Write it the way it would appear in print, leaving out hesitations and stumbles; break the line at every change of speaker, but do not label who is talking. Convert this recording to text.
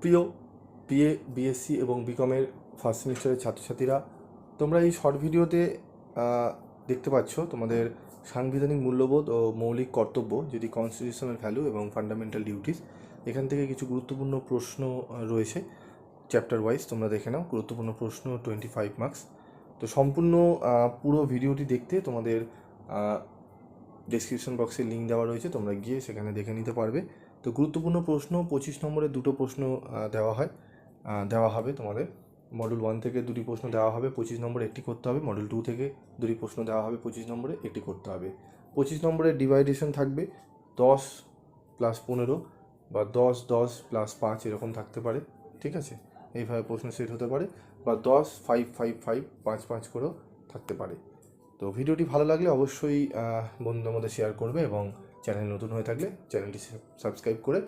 প্রিয় BA, BSc এবং বিকমের first সেমিস্টারের ছাত্রছাত্রীরা, তোমরা এই শর্ট ভিডিওতে দেখতে পাচ্ছ তোমাদের সাংবিধানিক মূল্যবোধ ও মৌলিক কর্তব্য, যেটি কনস্টিটিউশনাল ভ্যালু এবং ফান্ডামেন্টাল ডিউটিস। এখান থেকে কিছু গুরুত্বপূর্ণ প্রশ্ন রয়েছে চ্যাপ্টার ওয়াইজ, তোমরা দেখে নাও। গুরুত্বপূর্ণ প্রশ্ন, 25 মার্কস। তো সম্পূর্ণ পুরো ভিডিওটি দেখতে তোমাদের ডেসক্রিপশন বক্সে লিঙ্ক দেওয়া রয়েছে, তোমরা গিয়ে সেখানে দেখে নিতে পারবে। তো গুরুত্বপূর্ণ প্রশ্ন 25 নম্বরের দুটো প্রশ্ন দেওয়া হবে তোমাদের। মডেল 1 থেকে দুটি প্রশ্ন দেওয়া হবে, 25 নম্বরে একটি করতে হবে। মডেল 2 থেকে দুটি প্রশ্ন দেওয়া হবে, 25 নম্বরে একটি করতে হবে। 25 নম্বরের ডিভাইডেশন থাকবে 10 + 15 বা 10 10 + 5 এরকম থাকতে পারে, ঠিক আছে? এইভাবে প্রশ্ন সেট হতে পারে, বা 10 5 5 5 5 5 করেও থাকতে পারে। তো ভিডিওটি ভালো লাগলে অবশ্যই বন্ধুদের মধ্যে শেয়ার করবে, এবং চ্যানেল নতুন হয়ে থাকলে চ্যানেলটি সাবস্ক্রাইব করে